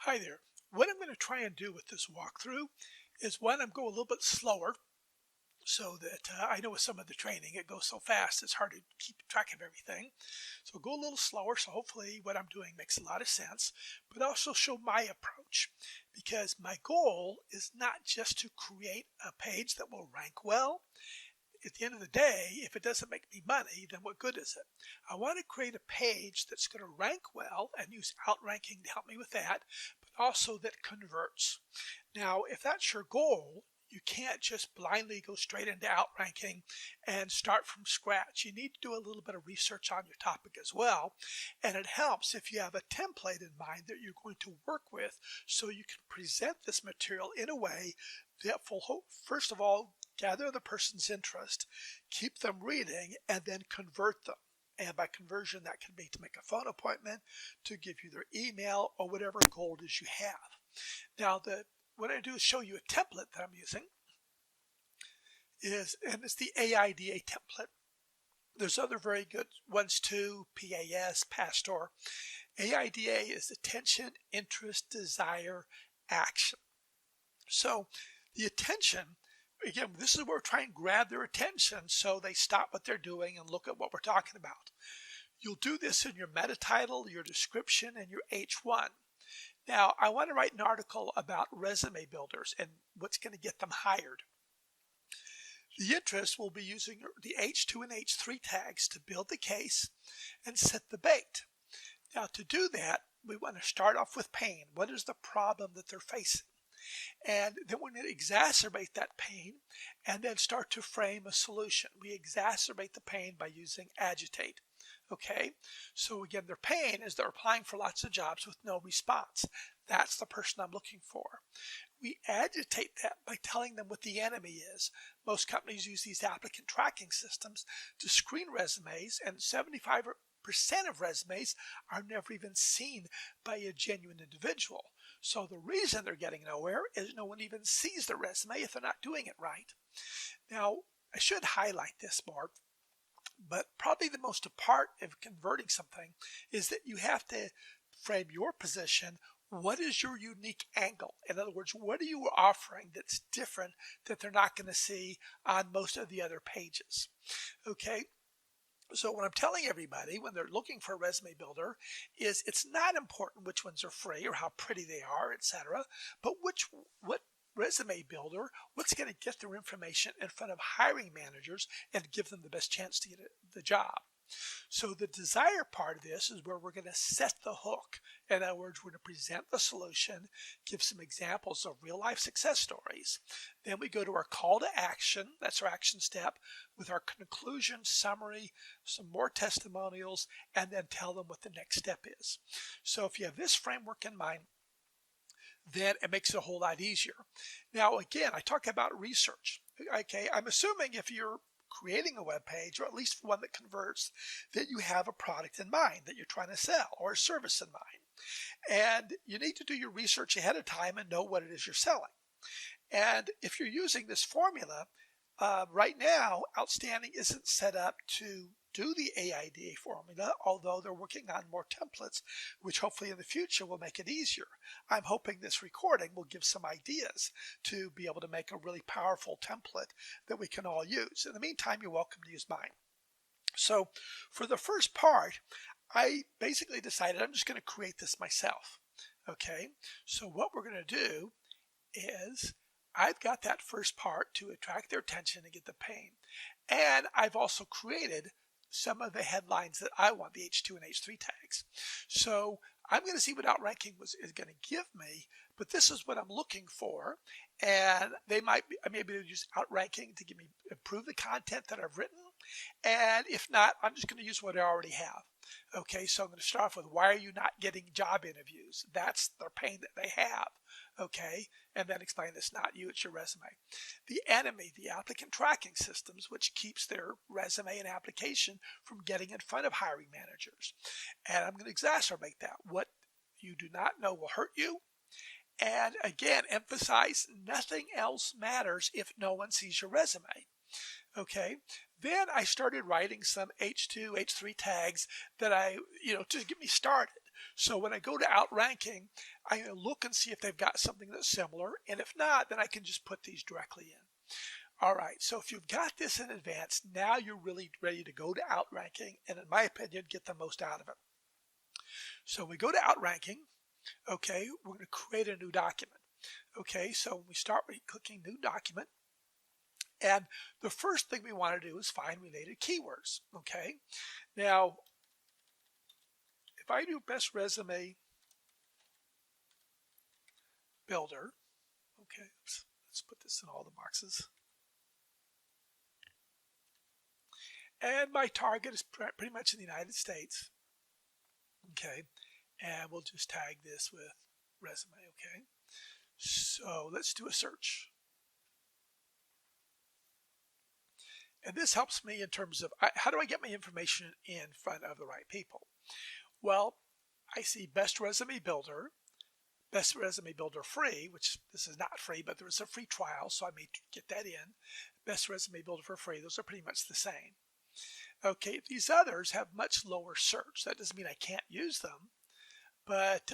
Hi there. What I'm going to try and do with this walkthrough is one, I'm going a little bit slower so that I know with some of the training it goes so fast it's hard to keep track of everything. So go a little slower so hopefully what I'm doing makes a lot of sense, but also show my approach because my goal is not just to create a page that will rank well. At the end of the day, if it doesn't make me money, then what good is it? I want to create a page that's going to rank well and use Outranking to help me with that, but also that converts. Now, if that's your goal, you can't just blindly go straight into Outranking and start from scratch. You need to do a little bit of research on your topic as well. And it helps if you have a template in mind that you're going to work with so you can present this material in a way that will, first of all, gather the person's interest, keep them reading, and then convert them. And by conversion, that can be to make a phone appointment, to give you their email, or whatever goal it is you have. Now, what I do is show you a template that I'm using, and it's the AIDA template. There's other very good ones too, PAS, Pastor. AIDA is attention, interest, desire, action. So the attention, again, this is where we're trying to grab their attention so they stop what they're doing and look at what we're talking about. You'll do this in your meta title, your description, and your H1. Now, I want to write an article about resume builders and what's going to get them hired. The interest will be using the H2 and H3 tags to build the case and set the bait. Now, to do that, we want to start off with pain. What is the problem that they're facing? And then we're going to exacerbate that pain and then start to frame a solution. We exacerbate the pain by using agitate. Okay, so again, their pain is they're applying for lots of jobs with no response. That's the person I'm looking for. We agitate that by telling them what the enemy is. Most companies use these applicant tracking systems to screen resumes, and 75% of resumes are never even seen by a genuine individual. So the reason they're getting nowhere is no one even sees the resume if they're not doing it right. Now, I should highlight this more, but probably the most part of converting something is that you have to frame your position. What is your unique angle? In other words, what are you offering that's different that they're not going to see on most of the other pages? Okay. So what I'm telling everybody when they're looking for a resume builder is it's not important which ones are free or how pretty they are, etc., but what resume builder, what's going to get their information in front of hiring managers and give them the best chance to get the job. So the desire part of this is where we're going to set the hook. In other words, we're going to present the solution, give some examples of real life success stories. Then we go to our call to action. That's our action step with our conclusion, summary, some more testimonials, and then tell them what the next step is. So if you have this framework in mind, then it makes it a whole lot easier. Now, again, I talk about research. Okay, I'm assuming if you're creating a web page, or at least one that converts, that you have a product in mind that you're trying to sell or a service in mind. And you need to do your research ahead of time and know what it is you're selling. And if you're using this formula, right now, Outstanding isn't set up to do the AIDA formula, although they're working on more templates, which hopefully in the future will make it easier. I'm hoping this recording will give some ideas to be able to make a really powerful template that we can all use. In the meantime, you're welcome to use mine. So for the first part, I basically decided I'm just going to create this myself. Okay, so what we're going to do is I've got that first part to attract their attention and get the pain. And I've also created some of the headlines that I want, the H2 and H3 tags. So I'm going to see what Outranking is going to give me, but this is what I'm looking for. And I may be able to use Outranking to improve the content that I've written. And if not, I'm just going to use what I already have. Okay, so I'm going to start off with, why are you not getting job interviews? That's their pain that they have. Okay, and then explain it's not you, it's your resume. The enemy, the applicant tracking systems, which keeps their resume and application from getting in front of hiring managers. And I'm going to exacerbate that. What you do not know will hurt you. And again, emphasize nothing else matters if no one sees your resume. Okay, then I started writing some H2, H3 tags that to get me started. So when I go to Outranking, I'm going to look and see if they've got something that's similar. And if not, then I can just put these directly in. All right, so if you've got this in advance, now you're really ready to go to Outranking and, in my opinion, get the most out of it. So we go to Outranking. Okay, we're going to create a new document. Okay, so when we start by clicking New Document, and the first thing we want to do is find related keywords. Okay, now if I do Best Resume Builder, okay, let's put this in all the boxes. And my target is pretty much in the United States. Okay, and we'll just tag this with resume. Okay, so let's do a search. And this helps me in terms of how do I get my information in front of the right people? Well, I see Best Resume Builder, Best Resume Builder Free, which this is not free, but there is a free trial, so I may get that in. Best Resume Builder for free, those are pretty much the same. Okay, these others have much lower search. That doesn't mean I can't use them, but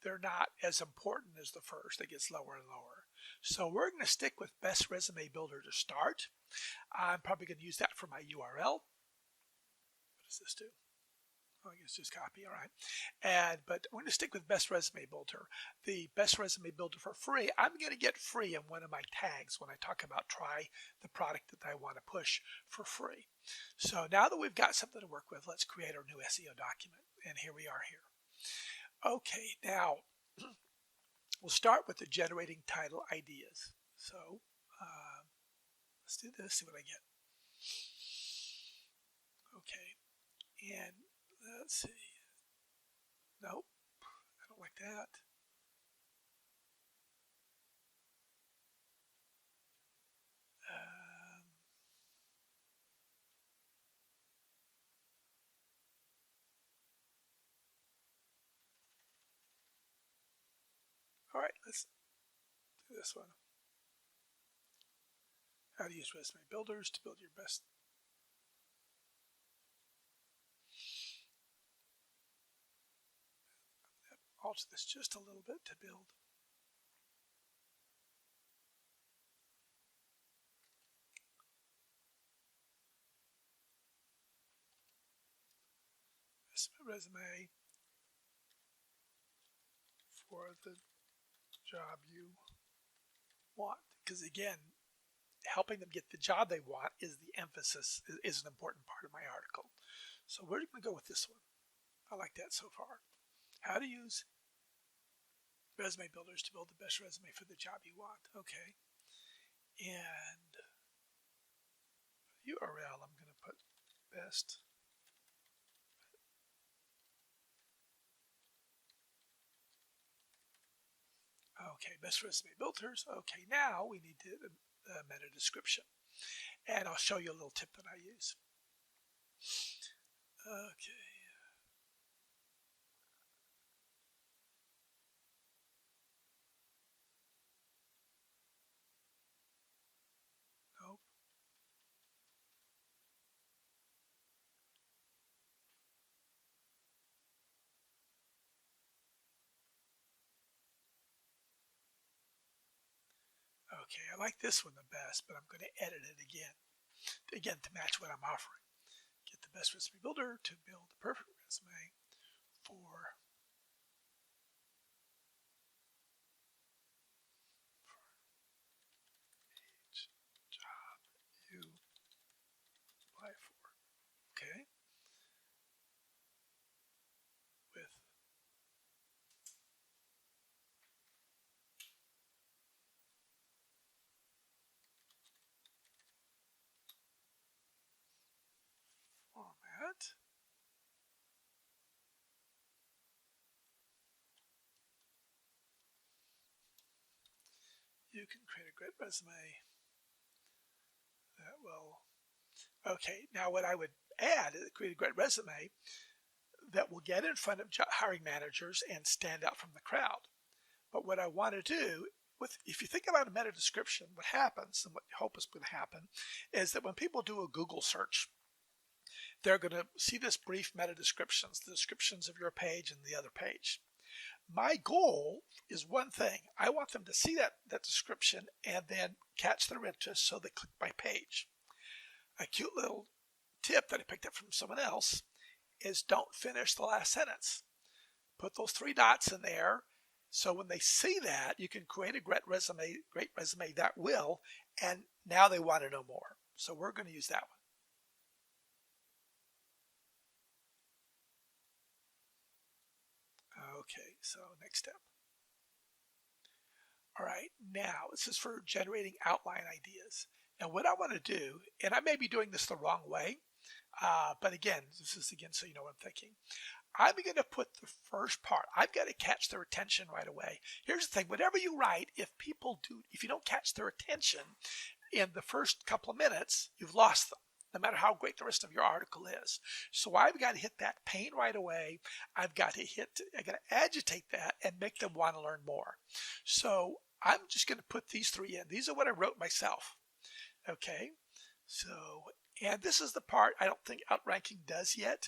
they're not as important as the first. It gets lower and lower. So we're going to stick with Best Resume Builder to start. I'm probably going to use that for my URL. What does this do? Oh, I guess just copy. All right. But we're going to stick with Best Resume Builder. The Best Resume Builder for free, I'm going to get free in one of my tags when I talk about try the product that I want to push for free. So now that we've got something to work with, let's create our new SEO document. And here we are here. Okay, now we'll start with the generating title ideas. So let's do this, see what I get. Okay, and let's see. Nope, I don't like that. All right, let's do this one. How to use resume builders to build your best. Alter this just a little bit to build. Resume for the job you want. Because again, helping them get the job they want is the emphasis, is an important part of my article. So we're going to go with this one. I like that so far. How to use resume builders to build the best resume for the job you want. Okay. And URL, I'm going to put best. Okay, best resume builders. Okay, now we need to meta description. And I'll show you a little tip that I use. Okay. Nope. Okay, I like this one the best, but I'm going to edit it again to match what I'm offering. Get the best resume builder to build the perfect resume for each job you apply for. Okay, with format. You can create a great resume that will. Okay, now what I would add is create a great resume that will get in front of hiring managers and stand out from the crowd. But what I want to do, if you think about a meta description, what happens and what you hope is going to happen is that when people do a Google search, they're going to see this brief meta descriptions, the descriptions of your page and the other page. My goal is one thing. I want them to see that description and then catch their interest so they click my page. A cute little tip that I picked up from someone else is don't finish the last sentence. Put those 3 dots in there so when they see that, you can create a great resume that will, and now they want to know more. So we're going to use that one. Okay, so next step. All right, now this is for generating outline ideas. And what I want to do, and I may be doing this the wrong way, but again, this is so you know what I'm thinking. I'm going to put the first part. I've got to catch their attention right away. Here's the thing, whatever you write, if you don't catch their attention in the first couple of minutes, you've lost them, no matter how great the rest of your article is. So I've got to hit that pain right away. I've got to agitate that and make them want to learn more. So I'm just going to put these 3 in. These are what I wrote myself. Okay, so, and this is the part I don't think Outranking does yet,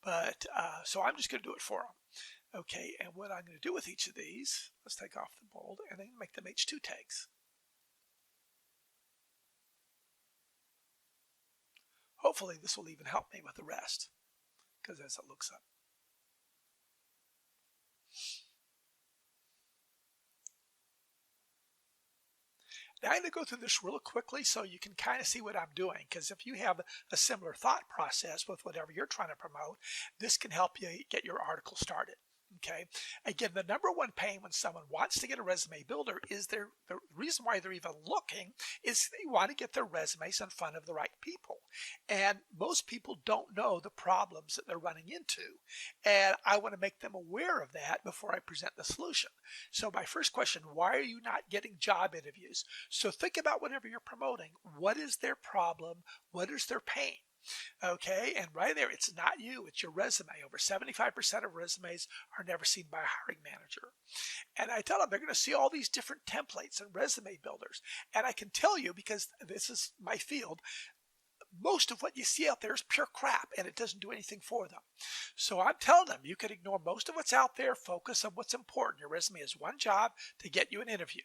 but so I'm just going to do it for them. Okay, and what I'm going to do with each of these, let's take off the bold and then make them H2 tags. Hopefully this will even help me with the rest, because as it looks up. Now I'm going to go through this real quickly so you can kind of see what I'm doing, because if you have a similar thought process with whatever you're trying to promote, this can help you get your article started. Okay. Again, the number one pain when someone wants to get a resume builder is the reason why they're even looking is they want to get their resumes in front of the right people. And most people don't know the problems that they're running into. And I want to make them aware of that before I present the solution. So my first question, why are you not getting job interviews? So think about whatever you're promoting. What is their problem? What is their pain? Okay, and right there, it's not you, it's your resume. Over 75% of resumes are never seen by a hiring manager. And I tell them they're going to see all these different templates and resume builders. And I can tell you, because this is my field, most of what you see out there is pure crap and it doesn't do anything for them. So I'm telling them you can ignore most of what's out there, focus on what's important. Your resume is one job to get you an interview.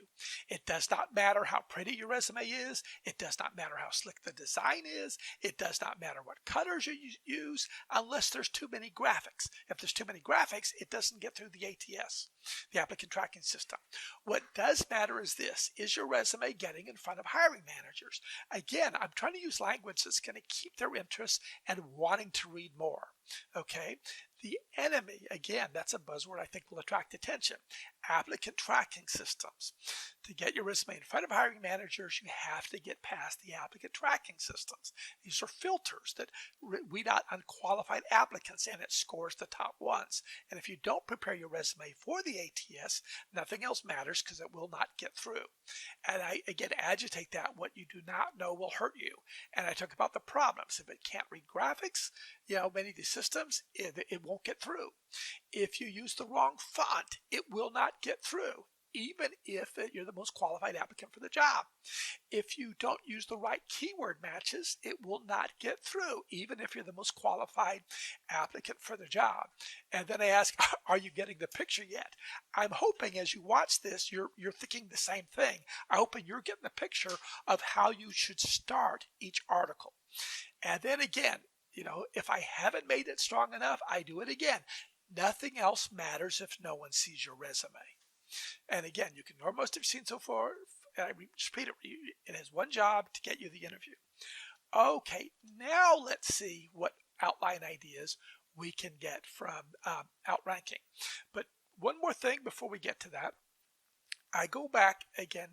It does not matter how pretty your resume is. It does not matter how slick the design is. It does not matter what colors you use unless there's too many graphics. If there's too many graphics, it doesn't get through the ATS, the applicant tracking system. What does matter is this: is your resume getting in front of hiring managers? Again, I'm trying to use language that's going to keep their interest and wanting to read more. Okay, the enemy, again, that's a buzzword I think will attract attention. Applicant tracking systems. To get your resume in front of hiring managers, you have to get past the applicant tracking systems. These are filters that weed out unqualified applicants and it scores the top ones. And if you don't prepare your resume for the ATS, nothing else matters because it will not get through. And I, again, agitate that. What you do not know will hurt you. And I talk about the problems. If it can't read graphics, many of these systems, it won't get through. If you use the wrong font, it will not get through, even if you're the most qualified applicant for the job. If you don't use the right keyword matches, it will not get through, even if you're the most qualified applicant for the job. And then I ask, are you getting the picture yet? I'm hoping as you watch this, you're thinking the same thing. I'm hoping you're getting the picture of how you should start each article. And then again, if I haven't made it strong enough, I do it again. Nothing else matters if no one sees your resume. And again, you can ignore most of you've seen so far. And I repeat it. It has one job to get you the interview. Okay, now let's see what outline ideas we can get from Outranking. But one more thing before we get to that. I go back again.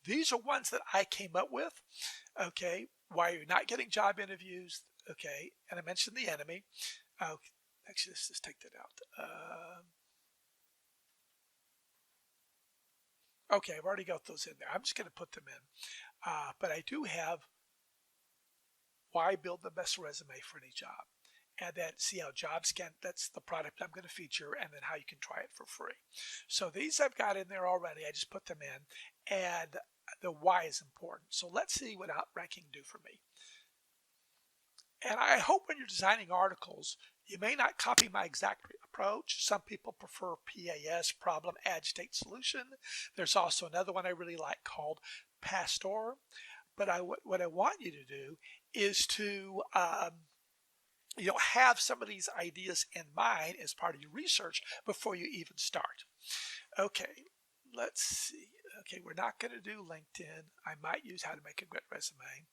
These are ones that I came up with. Okay, why you're not getting job interviews. Okay, and I mentioned the enemy. Actually, let's just take that out. Okay, I've already got those in there. I'm just going to put them in. But I do have why build the best resume for any job. And then see how jobs can, that's the product I'm going to feature, and then how you can try it for free. So these I've got in there already. I just put them in. And the why is important. So let's see what Outranking do for me. And I hope when you're designing articles, you may not copy my exact approach. Some people prefer PAS, problem, agitate, solution. There's also another one I really like called Pastor. But what I want you to do is to have some of these ideas in mind as part of your research before you even start. Okay, let's see. Okay, we're not going to do LinkedIn. I might use how to make a great resume.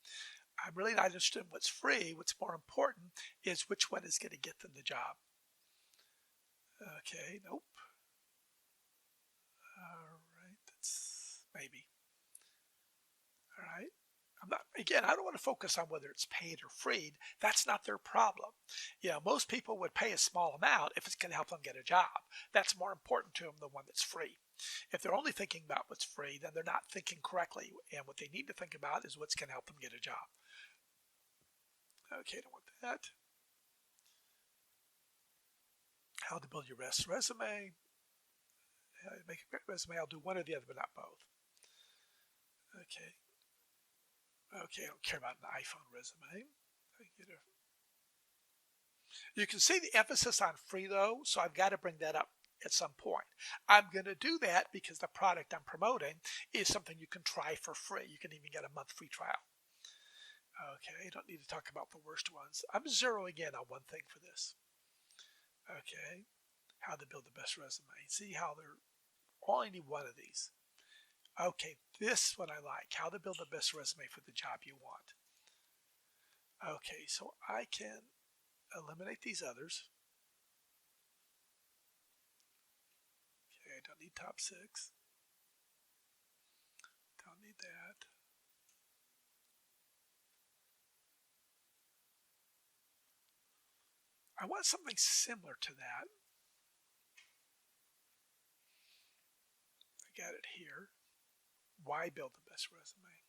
I'm really not interested in what's free. What's more important is which one is going to get them the job. Okay, nope. All right, that's maybe. All right. I don't want to focus on whether it's paid or free. That's not their problem. Most people would pay a small amount if it's going to help them get a job. That's more important to them than one that's free. If they're only thinking about what's free, then they're not thinking correctly. And what they need to think about is what's going to help them get a job. Okay, don't want that. How to build your best resume. How to make a great resume. I'll do one or the other, but not both. Okay. Okay, I don't care about an iPhone resume. You can see the emphasis on free though, so I've got to bring that up at some point. I'm going to do that because the product I'm promoting is something you can try for free. You can even get a month free trial. Okay, I don't need to talk about the worst ones. I'm zeroing in on one thing for this. Okay, how to build the best resume. See how they're only need one of these. Okay, this one I like. How to build the best resume for the job you want. Okay, so I can eliminate these others. Okay, I don't need top 6. Don't need that. I want something similar to that. I got it here. Why build the best resume?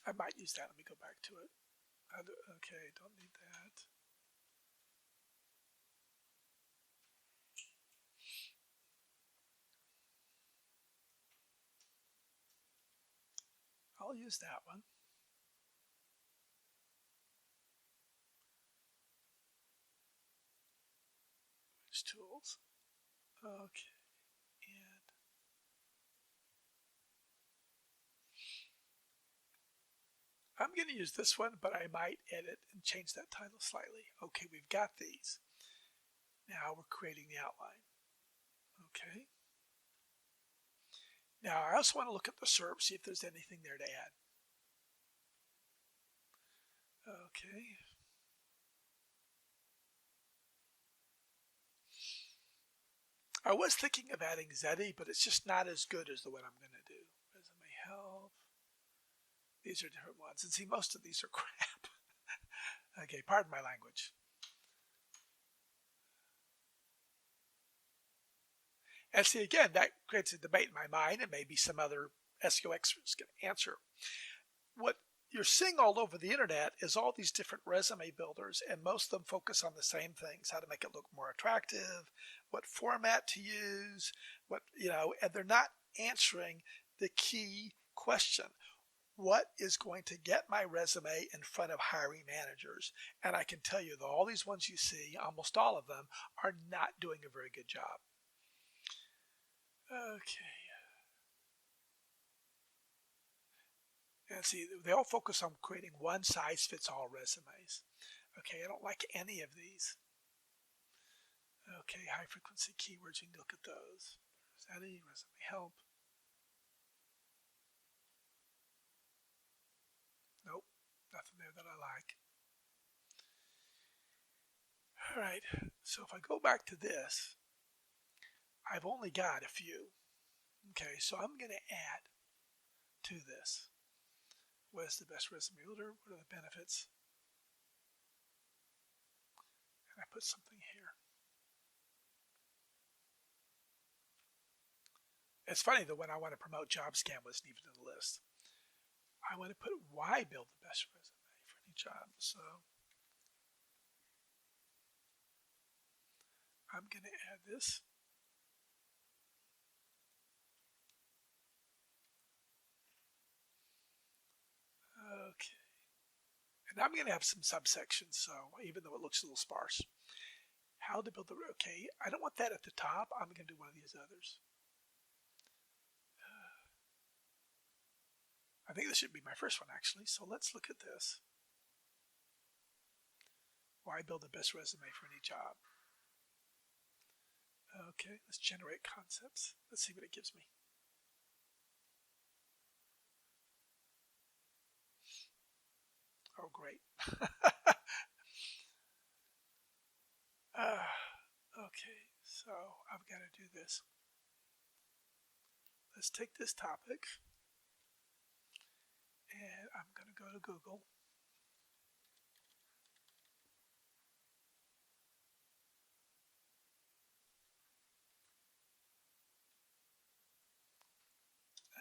I might use that. Let me go back to it. Okay, don't need that. I'll use that one. Which tools? Okay. And I'm going to use this one, but I might edit and change that title slightly. Okay, we've got these. Now we're creating the outline. Okay. Now I also want to look at the SERP, see if there's anything there to add. Okay. I was thinking of adding Zeddy, but it's just not as good as the one I'm going to do. Resume help. These are different ones. And see, most of these are crap. Okay, pardon my language. And see, again, that creates a debate in my mind, and maybe some other SEO experts can answer. What you're seeing all over the internet is all these different resume builders, and most of them focus on the same things: how to make it look more attractive, what format to use, and they're not answering the key question. What is going to get my resume in front of hiring managers? And I can tell you that all these ones you see, almost all of them, are not doing a very good job. Okay. And see, they all focus on creating one-size-fits-all resumes. Okay, I don't like any of these. Okay, high-frequency keywords, you can look at those. Resume help. Nope, nothing there that I like. All right, so if I go back to this, I've only got a few. Okay, so I'm going to add to this. What is the best resume builder? What are the benefits? And I put something here. It's funny that when I want to promote JobScan wasn't even in the list. I want to put why build the best resume for any job. So I'm going to add this. And I'm going to have some subsections, so even though it looks a little sparse. How to build the, okay, I don't want that at the top. I'm going to do one of these others. I think this should be my first one, actually. So let's look at this. Why build the best resume for any job? Okay, let's generate concepts. Let's see what it gives me. Oh, great. Okay, so I've got to do this. Let's take this topic, and I'm going to go to Google.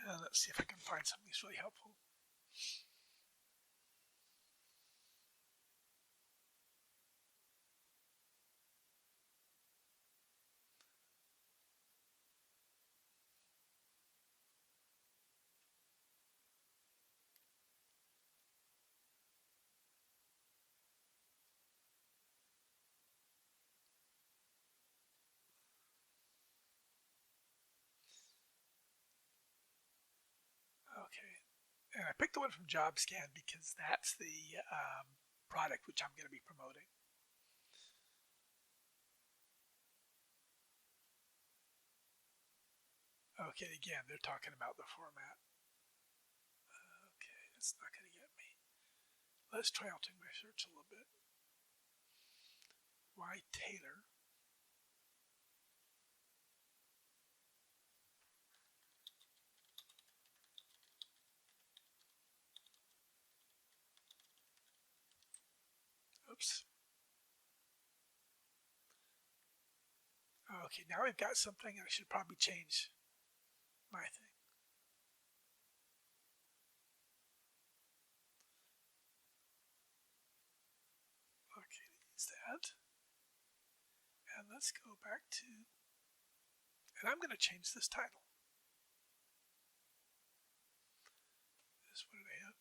And let's see if I can find something that's really helpful. Okay, and I picked the one from JobScan because that's the product which I'm going to be promoting. Okay, again, they're talking about the format. Okay, that's not going to get me. Let's try altering my search a little bit. Why Taylor? Oops. Okay, now we've got something. I should probably change my thing. Okay, use that. And let's go back to, and I'm going to change this title. This, what did I have?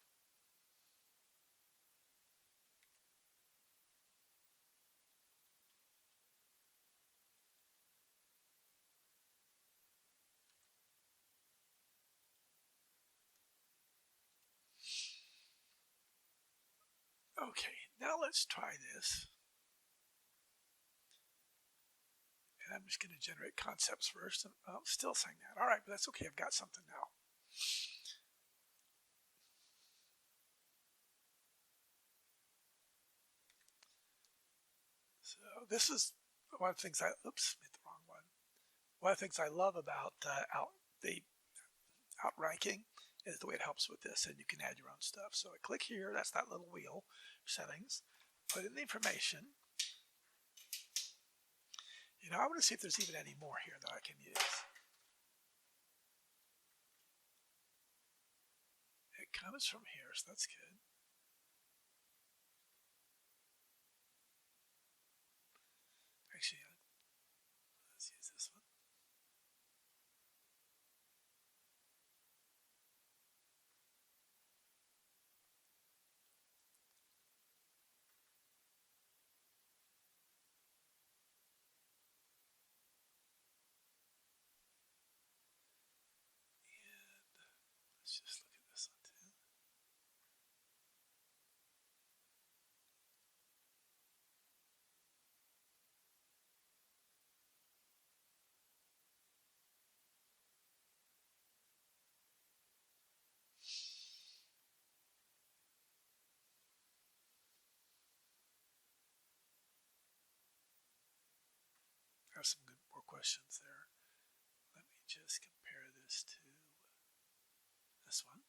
Okay, now let's try this. And I'm just going to generate concepts first. And I'm still saying that. All right, but that's okay. I've got something now. So this is one of the things oops, hit the wrong one. One of the things I love about the Outranking is the way it helps with this, and you can add your own stuff. So I click here. That's that little wheel, settings. Put in the information. You know, I want to see if there's even any more here that I can use. It comes from here, so that's good. Actually, let's use this one. And let's just look at this one too. I have some good more questions there. Let me just compare this to this one.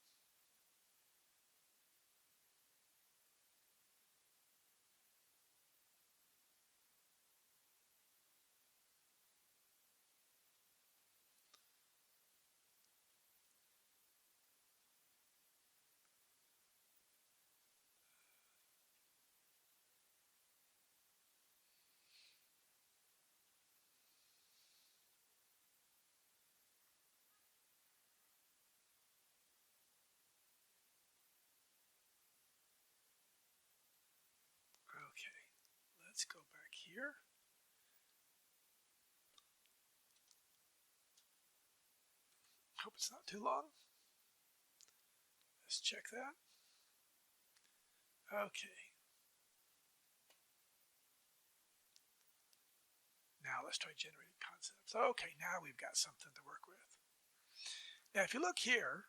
let's go back here. Hope it's not too long. Let's check that. Okay. Now let's try generating concepts. Okay, now we've got something to work with. Now if you look here,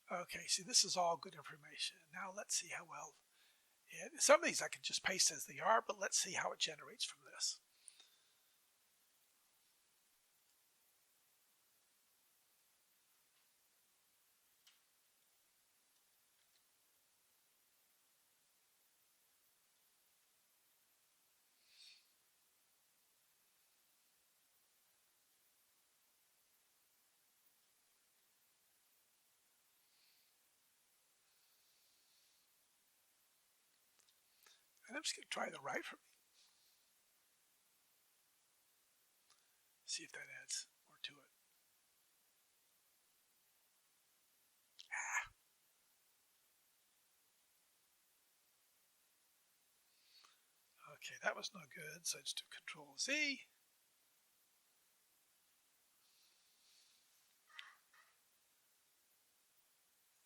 okay, see this is all good information. Now let's see how well some of these I can just paste as they are, but let's see how it generates from this. And I'm just going to try the right for me. See if that adds more to it. Okay, that was no good, so I just do Control Z.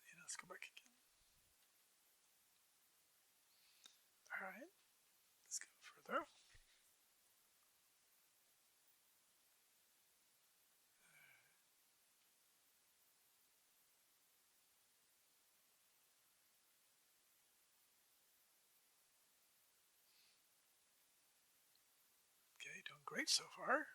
And let's go back again. All right, let's go further. Okay, doing great so far.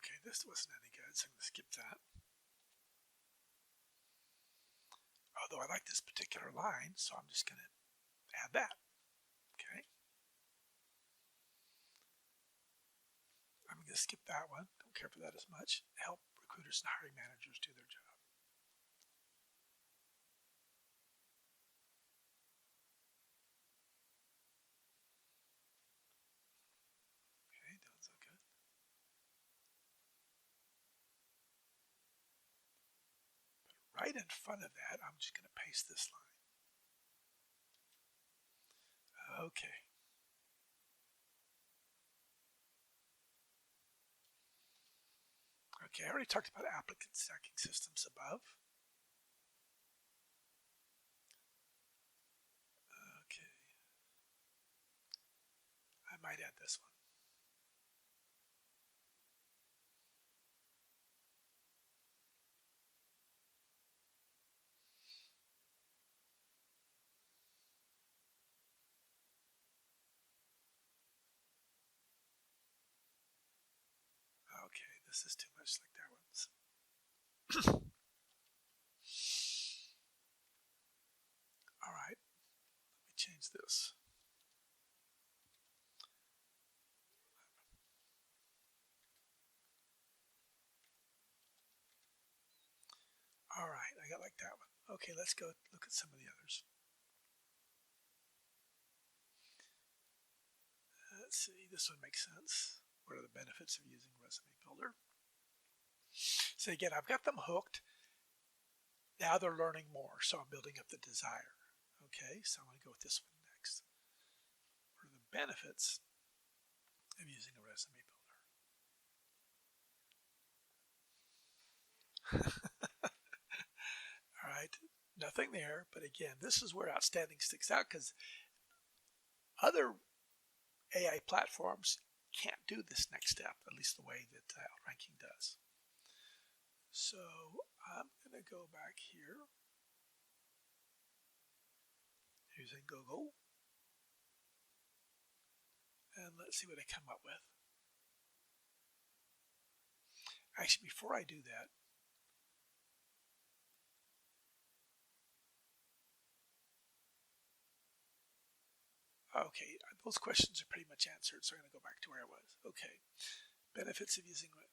Okay, this wasn't any good, so I'm going to skip that. Although I like this particular line, so I'm just going to add that. Okay. I'm going to skip that one. Don't care for that as much. Help recruiters and hiring managers do their job. Okay, doing so good. But right in front of that, I'm just going to paste this line. Okay. Okay, I already talked about applicant stacking systems above. Okay. I might add this one. Okay, this is too much like that one's. All right, let me change this. All right, I got like that one. Okay, let's go look at some of the others. Let's see, this one makes sense. What are the benefits of using Resume Builder? So again, I've got them hooked. Now they're learning more, so I'm building up the desire. Okay, so I'm going to go with this one next. What are the benefits of using a Resume Builder? All right, nothing there, but again, this is where Outstanding sticks out because other AI platforms can't do this next step, at least the way that Outranking does. So I'm going to go back here using Google, and let's see what I come up with. Actually, before I do that, okay, those questions are pretty much answered, so I'm going to go back to where I was. Okay, benefits of using what?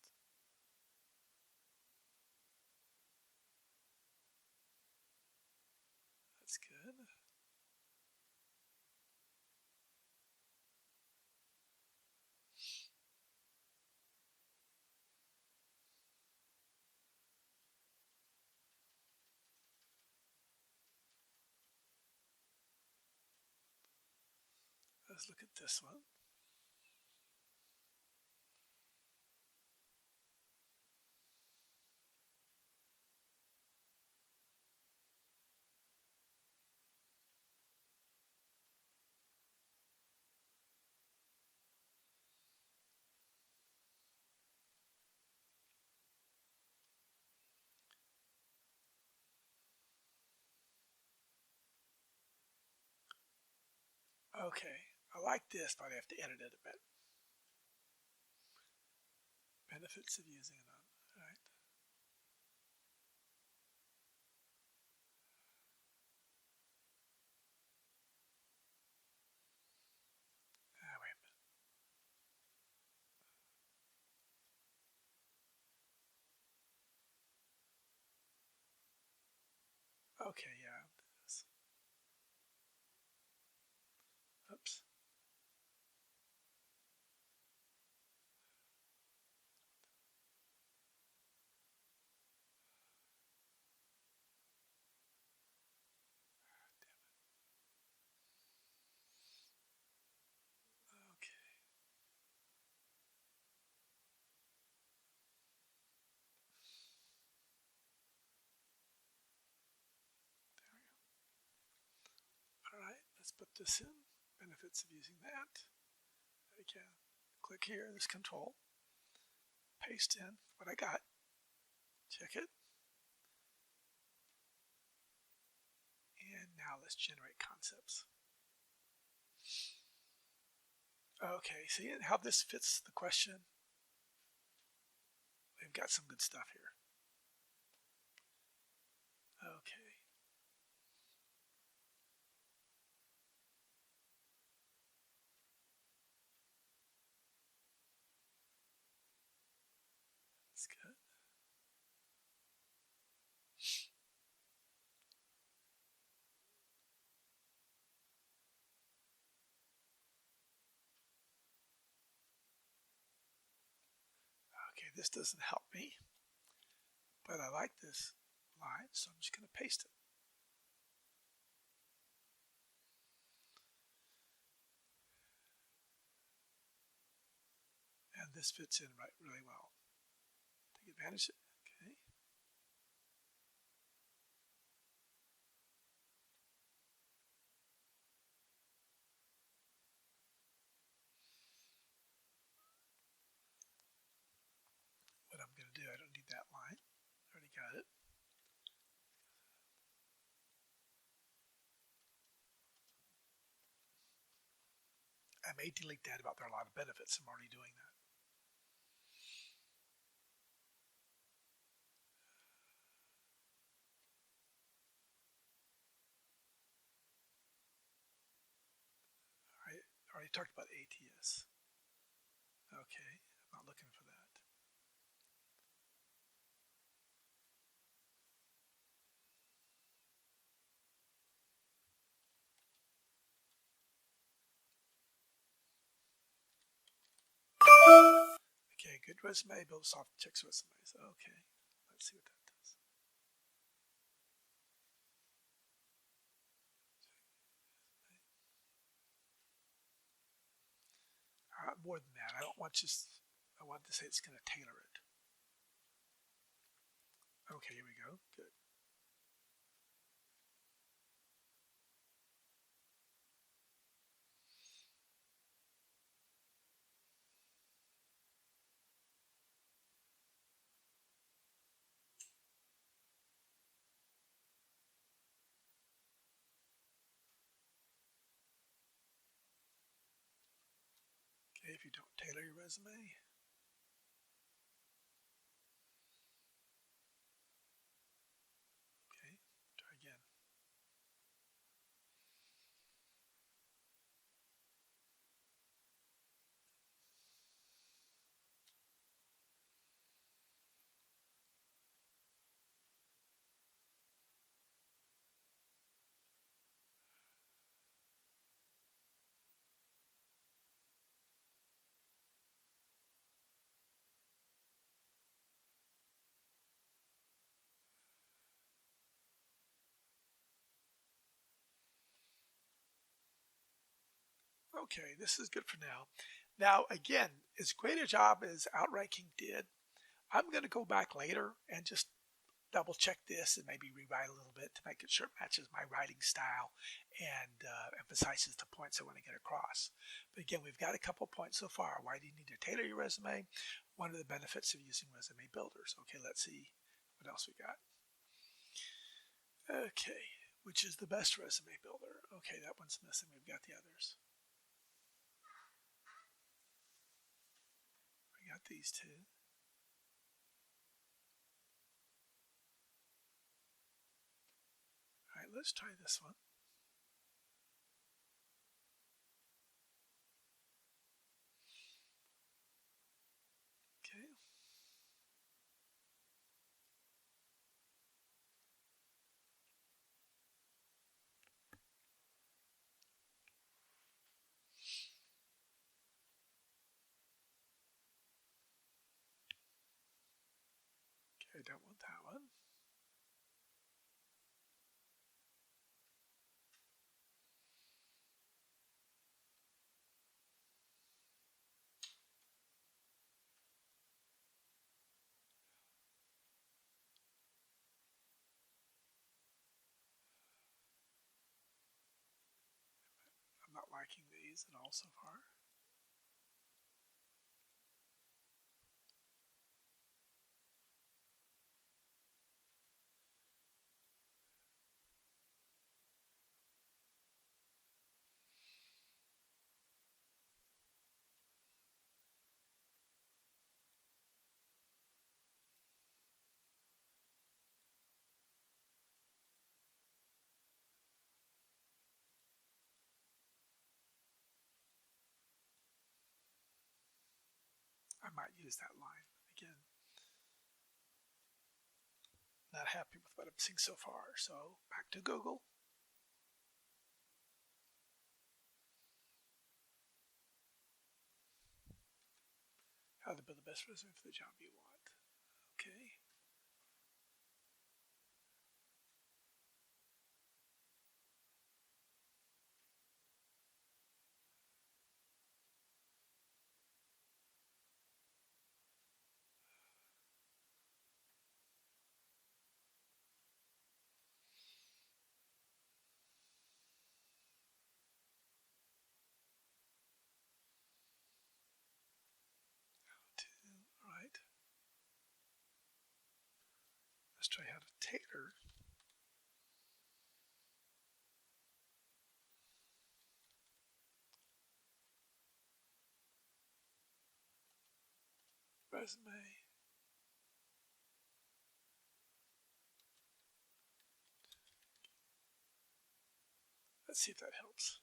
Let's look at this one. Okay, I like this, but I have to edit it a bit. Benefits of using it on, all right. Wait a minute. Okay, yeah, I'll do this. Oops. Okay. All right, let's put this in. Benefits of using that. Again, click here, this control. Paste in what I got. Check it. And now let's generate concepts. Okay, see how this fits the question? We've got some good stuff here. Okay. That's good. Okay, this doesn't help me, but I like this line, so I'm just going to paste it. And this fits in really well. Take advantage of it. Okay. What I'm going to do, I don't need that line. I already got it. I may delete that about there are a lot of benefits. I'm already doing that. I already talked about ATS. Okay, I'm not looking for that. Okay, good resume, build soft checks resumes. Okay, let's see what that does. More than that, I don't want just, I want to say it's going to tailor it. Okay, here we go. Good. Okay, if you don't tailor your resume, okay, try again. Okay, this is good for now. Now, again, as great a job as Outranking did, I'm going to go back later and just double check this and maybe rewrite a little bit to make it sure it matches my writing style and emphasizes the points I want to get across. But again, we've got a couple points so far. Why do you need to tailor your resume? One of the benefits of using resume builders. Okay, let's see what else we got. Okay, which is the best resume builder? Okay, that one's missing. We've got the others. We got these two. All right, let's try this one. Okay. Okay, I don't want that one. I'm not liking these at all so far. I might use that line again. Not happy with what I'm seeing so far, so back to Google. How to build the best resume for the job you want. Okay. All right. Let's try how to tailor. Resume. Let's see if that helps.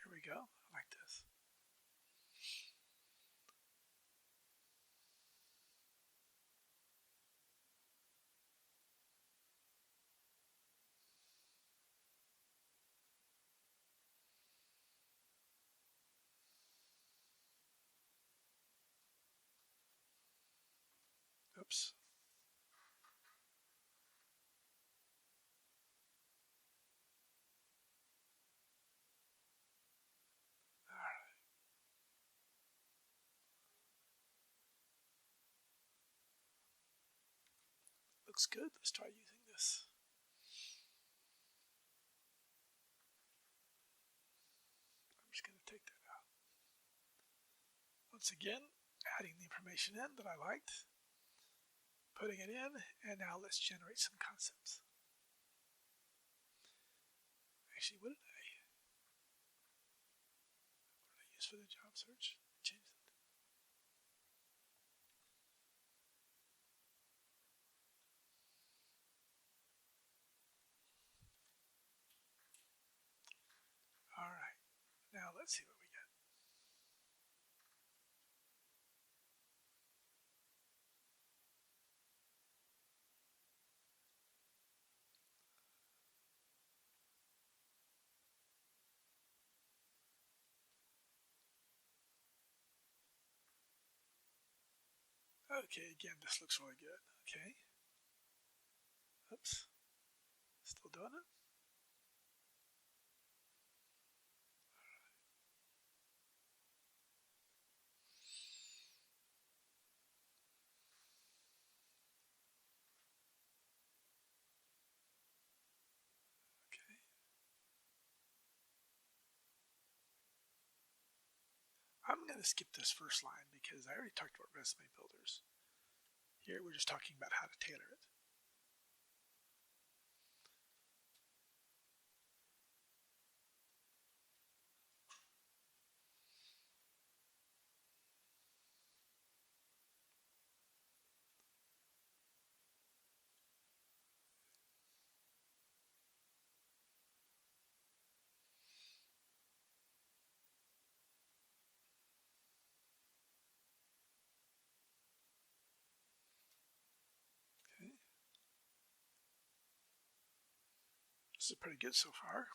Here we go. I like this. Oops. All right. Looks good. Let's try using this. I'm just going to take that out. Once again, adding the information in that I liked, putting it in, and now let's generate some concepts. Actually, what did I use for the job search? Change it. Okay, again, this looks really good. Okay. Oops. Still doing it. Okay. I'm going to skip this first line because I already talked about resume builders. Here we're just talking about how to tailor it. Okay. This is pretty good so far.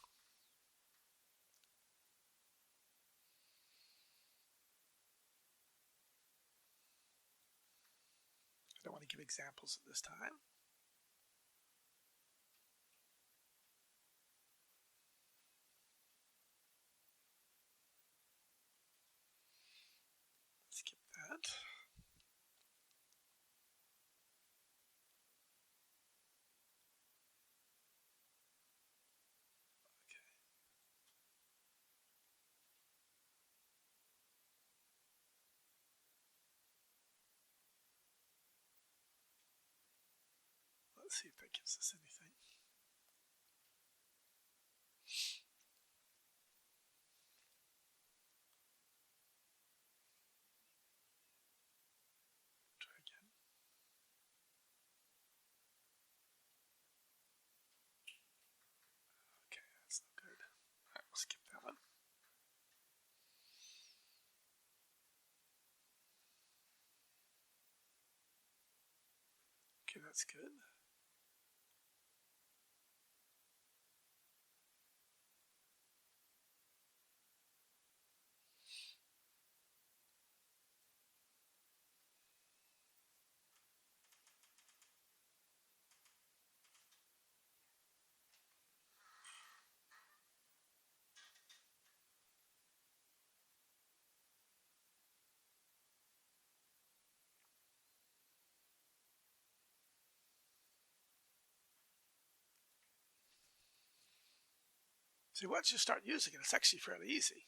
I don't want to give examples at this time. Skip that. Okay. Let's see if that gives us anything. Try again. Okay, that's not good. All right, we'll skip that one. Okay, that's good. See, once you start using it, it's actually fairly easy.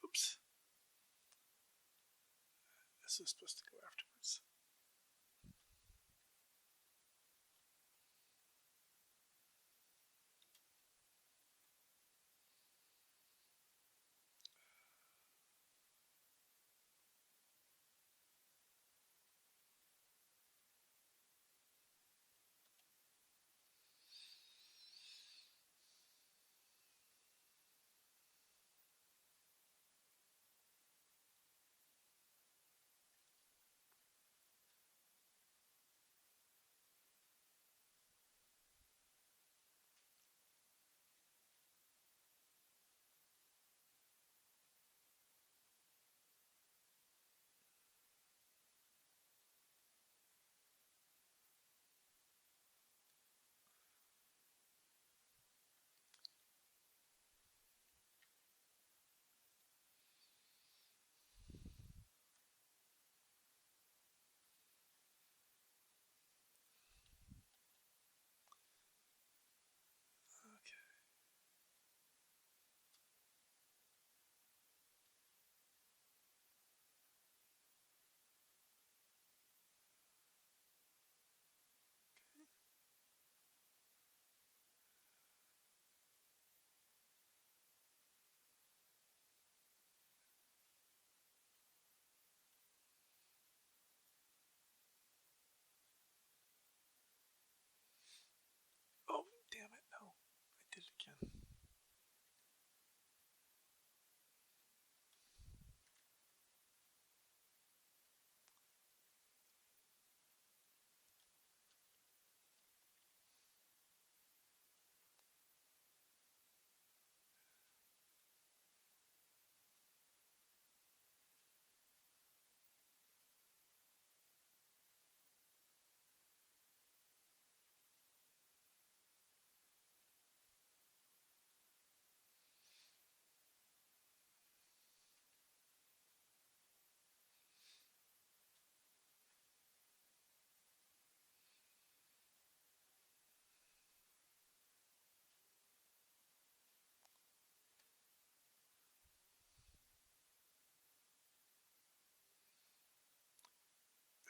Oops. This is supposed to go afterwards.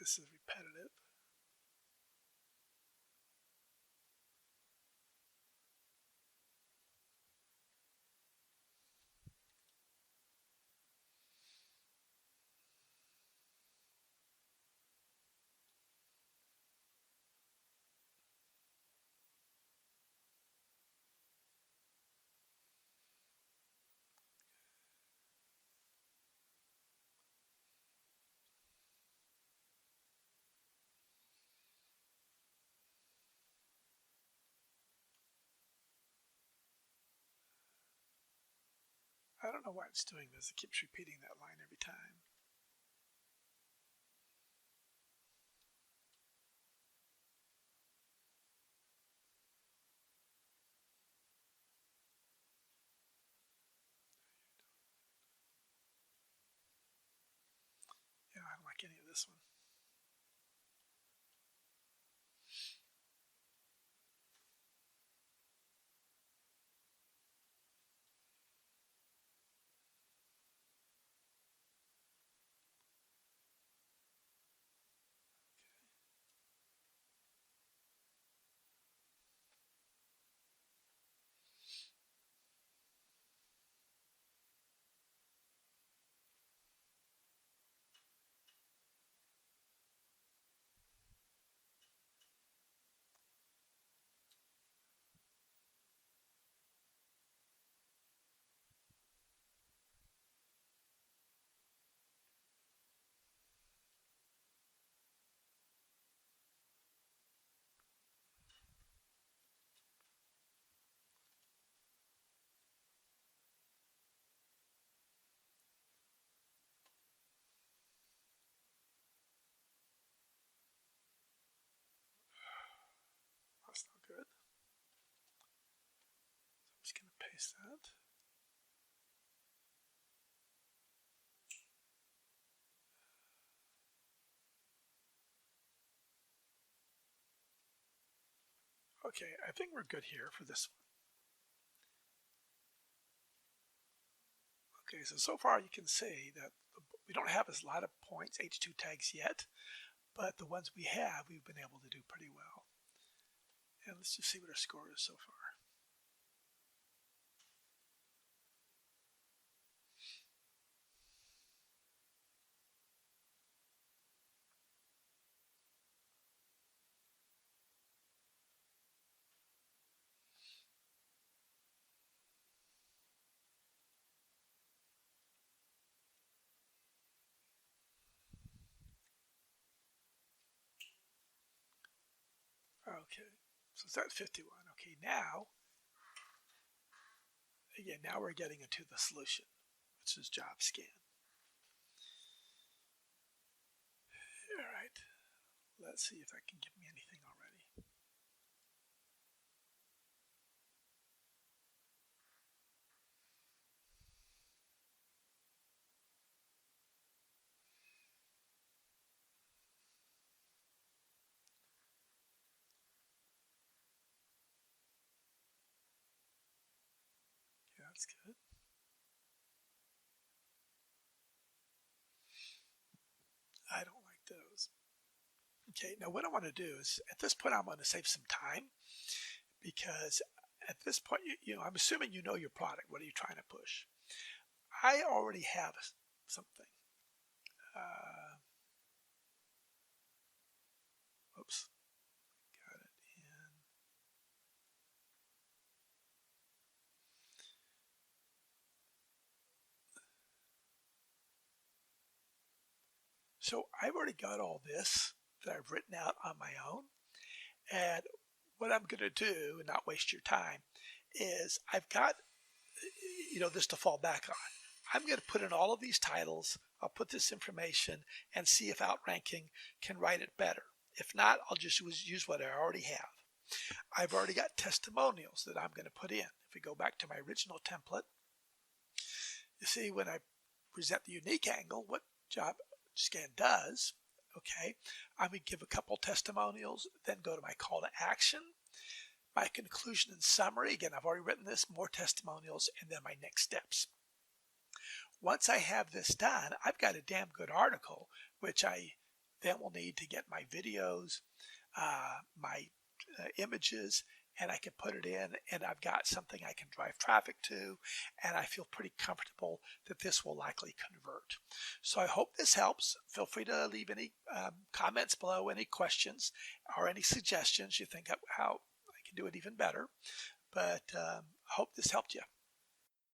this is repetitive. I don't know why it's doing this. It keeps repeating that line every time. Yeah, I don't like any of this one. That's not good. So I'm just going to paste that. Okay, I think we're good here for this one. Okay, so far you can see that we don't have a lot of points, H2 tags yet, but the ones we have, we've been able to do pretty well. And let's just see what our score is so far. Okay, so it's at 51. Okay, now, again, now we're getting into the solution, which is job scan. All right, let's see if that can give me anything already. Yeah, that's good. I don't like those. Okay, now what I want to do is, at this point, I'm going to save some time because at this point, I'm assuming you know your product. What are you trying to push? I already have something. Oops, got it in. So I've already got all this that I've written out on my own. And what I'm going to do, and not waste your time, is I've got, this to fall back on. I'm going to put in all of these titles. I'll put this information and see if Outranking can write it better. If not, I'll just use what I already have. I've already got testimonials that I'm going to put in. If we go back to my original template, you see when I present the unique angle, what job scan does, okay, I'm going to give a couple testimonials, then go to my call to action, my conclusion and summary. Again, I've already written this, more testimonials, and then my next steps. Once I have this done, I've got a damn good article, which I then we'll need to get my videos, my images, and I can put it in, and I've got something I can drive traffic to, and I feel pretty comfortable that this will likely convert. So I hope this helps. Feel free to leave any comments below, any questions or any suggestions you think of how I can do it even better. But I hope this helped you.